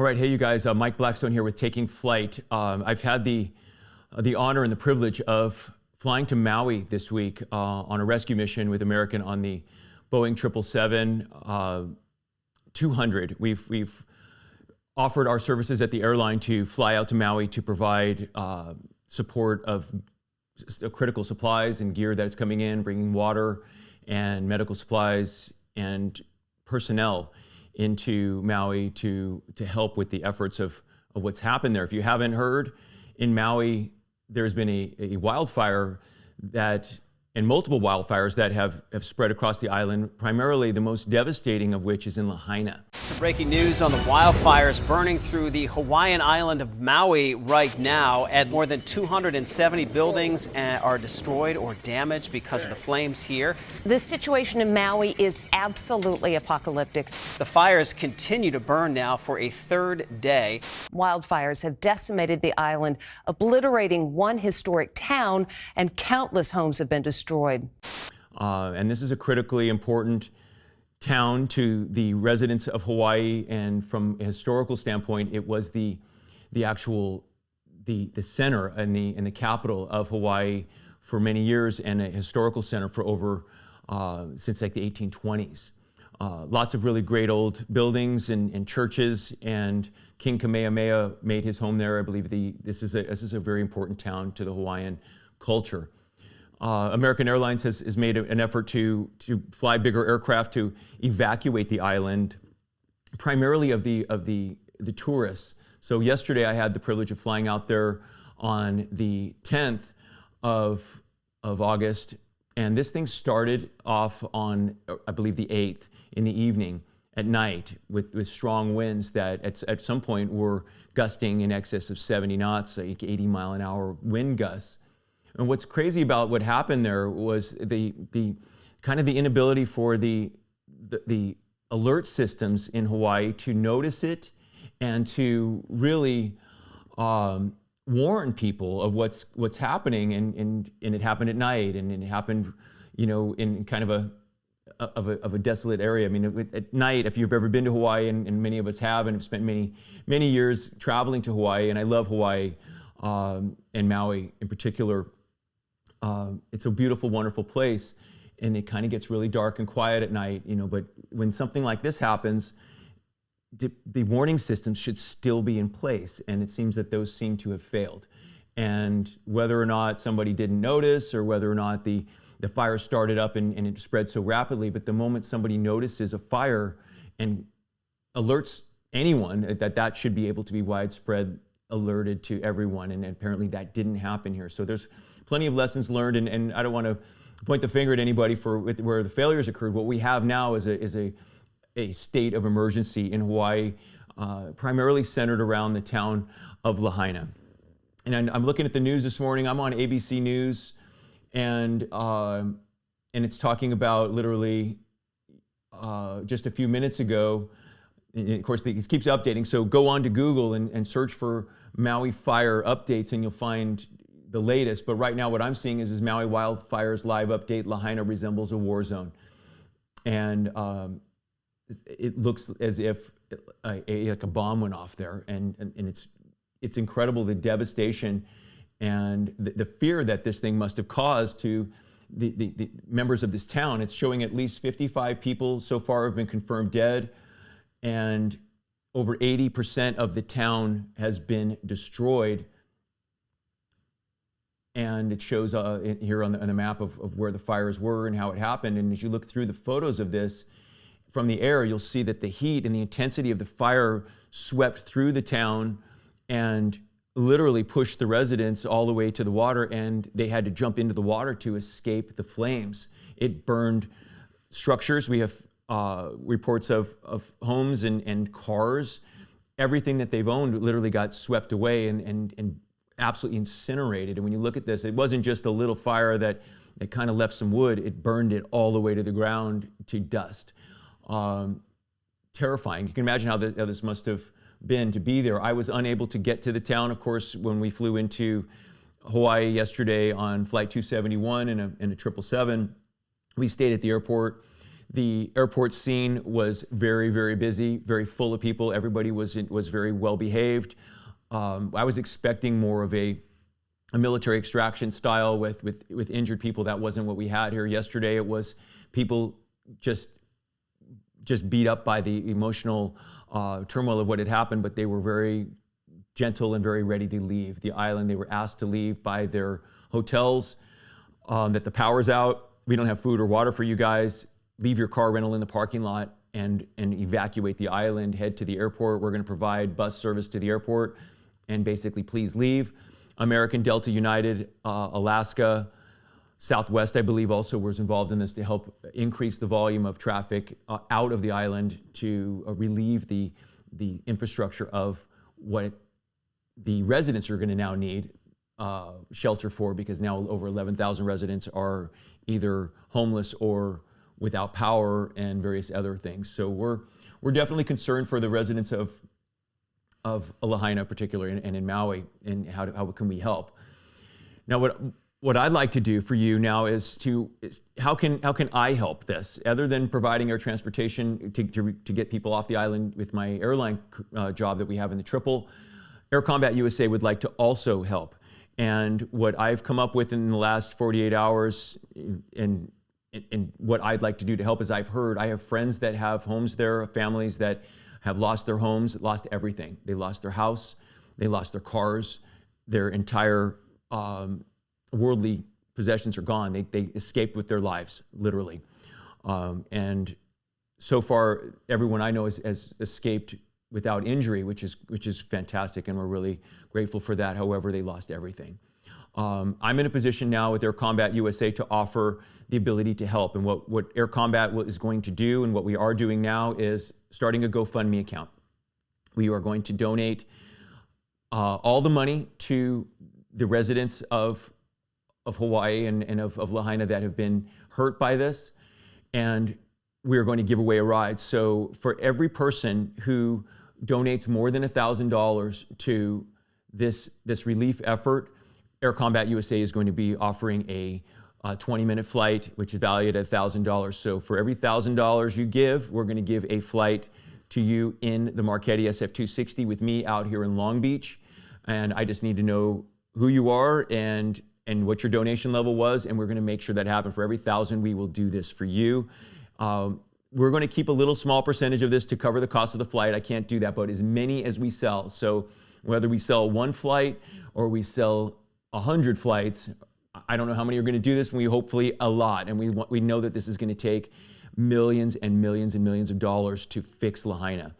All right, hey you guys, Mike Blackstone here with Taking Flight. I've had the honor and the privilege of flying to Maui this week on a rescue mission with American on the Boeing 777-200. We've offered our services at the airline to fly out to Maui to provide support of critical supplies and gear that's coming in, bringing water and medical supplies and personnel into Maui to help with the efforts of what's happened there. If you haven't heard, in Maui, there's been a wildfire and multiple wildfires that have spread across the island, primarily the most devastating of which is in Lahaina. Breaking news on the wildfires burning through the Hawaiian island of Maui right now. At more than 270 buildings are destroyed or damaged because of the flames here. This situation in Maui is absolutely apocalyptic. The fires continue to burn now for a third day. Wildfires have decimated the island, obliterating one historic town, and countless homes have been destroyed. And this is a critically important town to the residents of Hawaii, and from a historical standpoint, it was the center and the capital of Hawaii for many years, and a historical center for over since like the 1820s. Lots of really great old buildings and churches, and King Kamehameha made his home there. I believe this is a very important town to the Hawaiian culture. American Airlines has made an effort to fly bigger aircraft to evacuate the island, primarily of the tourists. So yesterday I had the privilege of flying out there on the 10th of August, and this thing started off on, I believe, the 8th in the evening at night with strong winds that at some point were gusting in excess of 70 knots, like 80 mile an hour wind gusts. And what's crazy about what happened there was the kind of the inability for the alert systems in Hawaii to notice it and to really warn people of what's happening. And it happened at night, and it happened, in kind of a desolate area. I mean, at night, if you've ever been to Hawaii, and many of us have, and have spent many years traveling to Hawaii, and I love Hawaii and Maui in particular. It's a beautiful, wonderful place, and it kind of gets really dark and quiet at night, but when something like this happens, the warning systems should still be in place, and it seems that those seem to have failed. And whether or not somebody didn't notice, or whether or not the fire started up and it spread so rapidly, but the moment somebody notices a fire and alerts anyone, that should be able to be widespread alerted to everyone, and apparently that didn't happen here. So there's plenty of lessons learned, and I don't want to point the finger at anybody for where the failures occurred. What we have now is a state of emergency in Hawaii, primarily centered around the town of Lahaina. And I'm looking at the news this morning. I'm on ABC News, and it's talking about literally just a few minutes ago. And of course, it keeps updating. So go on to Google and search for Maui fire updates, and you'll find the latest. But right now what I'm seeing is Maui wildfires live update. Lahaina resembles a war zone. And it looks as if like a bomb went off there. And it's incredible, the devastation and the fear that this thing must have caused to the members of this town. It's showing at least 55 people so far have been confirmed dead, and over 80% of the town has been destroyed. And it shows here on the map of where the fires were and how it happened. And as you look through the photos of this from the air, you'll see that the heat and the intensity of the fire swept through the town and literally pushed the residents all the way to the water, and they had to jump into the water to escape the flames. It burned structures. We have reports of homes and cars. Everything that they've owned literally got swept away and absolutely incinerated. And when you look at this, it wasn't just a little fire that kind of left some wood. It burned it all the way to the ground to dust. Terrifying. You can imagine how this must have been to be there. I was unable to get to the town, of course, when we flew into Hawaii yesterday on Flight 271 and a 777. We stayed at the airport. The airport scene was very, very busy, very full of people. Everybody was very well behaved. I was expecting more of a military extraction style with injured people. That wasn't what we had here. Yesterday, it was people just beat up by the emotional turmoil of what had happened, but they were very gentle and very ready to leave the island. They were asked to leave by their hotels, that the power's out. We don't have food or water for you guys. Leave your car rental in the parking lot and evacuate the island, head to the airport. We're going to provide bus service to the airport, and basically please leave. American, Delta United, Alaska, Southwest, I believe, also was involved in this to help increase the volume of traffic out of the island to relieve the infrastructure of what the residents are going to now need shelter for, because now over 11,000 residents are either homeless or without power and various other things. So we're definitely concerned for the residents of Lahaina particularly, and in Maui, and how can we help. Now what I'd like to do for you now is how can I help this, other than providing air transportation to get people off the island with my airline job that we have in the Triple. Air Combat USA would like to also help. And what I've come up with in the last 48 hours, and what I'd like to do to help is I have friends that have homes there, families that have lost their homes, lost everything. They lost their house, they lost their cars, their entire worldly possessions are gone. They escaped with their lives, literally. And so far, everyone I know has escaped without injury, which is fantastic, and we're really grateful for that. However, they lost everything. I'm in a position now with Air Combat USA to offer the ability to help. And what Air Combat is going to do, and what we are doing now, is starting a GoFundMe account. We are going to donate all the money to the residents of Hawaii and of Lahaina that have been hurt by this. And we're going to give away a ride. So for every person who donates more than $1,000 to this relief effort, Air Combat USA is going to be offering a 20-minute flight, which is valued at $1,000. So for every $1,000 you give, we're going to give a flight to you in the Marchetti SF-260 with me out here in Long Beach. And I just need to know who you are and what your donation level was, and we're going to make sure that happens. For every 1,000, we will do this for you. We're going to keep a little small percentage of this to cover the cost of the flight. I can't do that, but as many as we sell. So whether we sell one flight or we sell 100 flights, I don't know how many are going to do this, and we hopefully a lot. And we know that this is going to take millions and millions and millions of dollars to fix Lahaina.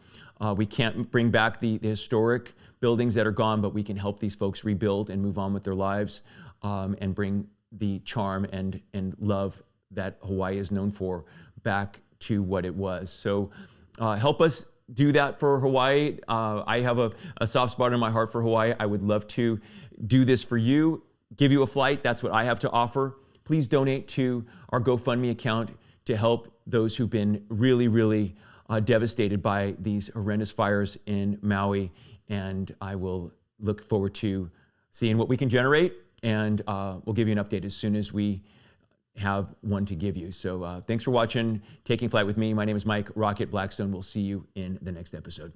We can't bring back the historic buildings that are gone, but we can help these folks rebuild and move on with their lives, and bring the charm and love that Hawaii is known for back to what it was. So help us do that for Hawaii. I have a soft spot in my heart for Hawaii. I would love to do this for you, give you a flight. That's what I have to offer. Please donate to our GoFundMe account to help those who've been really, really devastated by these horrendous fires in Maui. And I will look forward to seeing what we can generate, and we'll give you an update as soon as we have one to give you. So thanks for watching Taking Flight with me. My name is Mike Rocket Blackstone. We'll see you in the next episode.